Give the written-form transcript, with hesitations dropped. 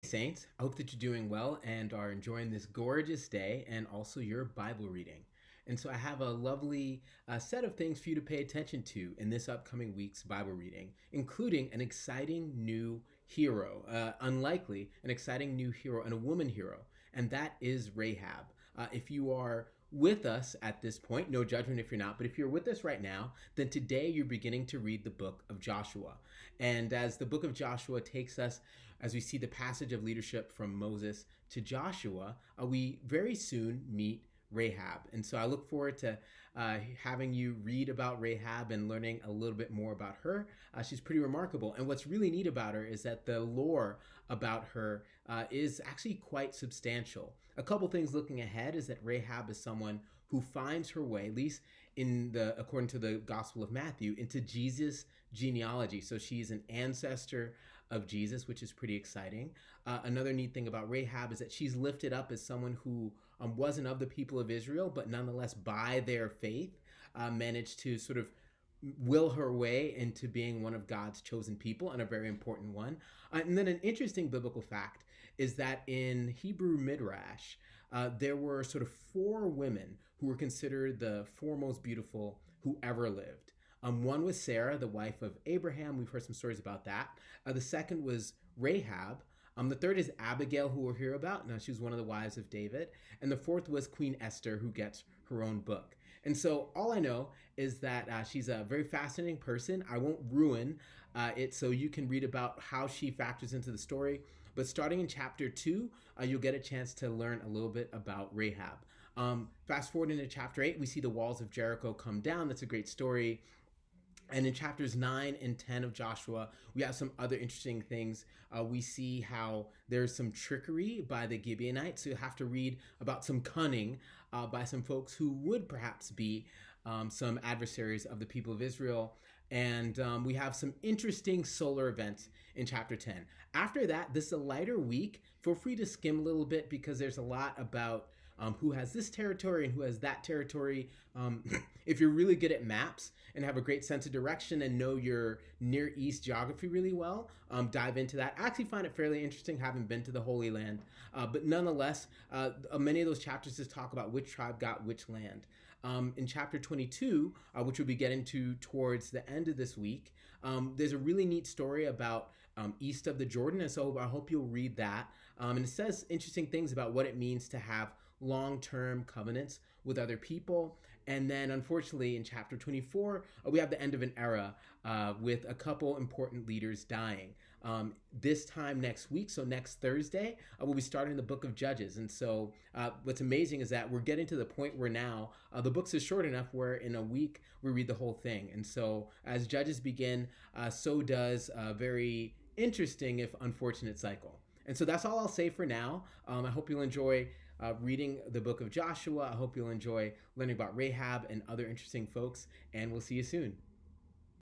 Saints, I hope that you're doing well and are enjoying this gorgeous day and also your Bible reading. And so I have a lovely set of things for you to pay attention to in this upcoming week's Bible reading, including an exciting new hero, unlikely, an exciting new hero and a woman hero, and that is Rahab. If you are with us at this point, no judgment if you're not, but if you're with us right now, then today you're beginning to read the book of Joshua. And as the book of Joshua takes us, as we see the passage of leadership from Moses to Joshua, we very soon meet Rahab. And so I look forward to having you read about Rahab and learning a little bit more about her. She's pretty remarkable. And what's really neat about her is that the lore about her is actually quite substantial. A couple things looking ahead is that Rahab is someone who finds her way, at least according to the Gospel of Matthew, into Jesus' genealogy. So she's an ancestor of Jesus, which is pretty exciting. Another neat thing about Rahab is that she's lifted up as someone who wasn't of the people of Israel, but nonetheless, by their faith, managed to sort of will her way into being one of God's chosen people, and a very important one. And then an interesting biblical fact is that in Hebrew Midrash, there were sort of four women who were considered the four most beautiful who ever lived. One was Sarah, the wife of Abraham. We've heard some stories about that. The second was Rahab. The third is Abigail, who we'll hear about. Now, she was one of the wives of David. And the fourth was Queen Esther, who gets her own book. And so all I know is that she's a very fascinating person. I won't ruin it so you can read about how she factors into the story. But starting in chapter 2, you'll get a chance to learn a little bit about Rahab. Fast forward into chapter 8, we see the walls of Jericho come down. That's a great story. And in chapters 9 and 10 of Joshua, we have some other interesting things. We see how there's some trickery by the Gibeonites. So you have to read about some cunning by some folks who would perhaps be some adversaries of the people of Israel. And we have some interesting solar events in chapter 10. After that, this is a lighter week. Feel free to skim a little bit because there's a lot about who has this territory and who has that territory. If you're really good at maps and have a great sense of direction and know your Near East geography really well, dive into that. I actually find it fairly interesting, having been to the Holy Land. But nonetheless, many of those chapters just talk about which tribe got which land. In chapter 22, which we'll be getting to towards the end of this week, there's a really neat story about east of the Jordan. And so I hope you'll read that. And it says interesting things about what it means to have long-term covenants with other people. And then unfortunately in chapter 24, we have the end of an era with a couple important leaders dying. This time next week, so next Thursday, we'll be starting the book of Judges. And so what's amazing is that we're getting to the point where now the books is short enough where in a week we read the whole thing. And so as Judges begin, so does a very interesting, if unfortunate, cycle. And so that's all I'll say for now. I hope you'll enjoy reading the book of Joshua. I hope you'll enjoy learning about Rahab and other interesting folks, and we'll see you soon.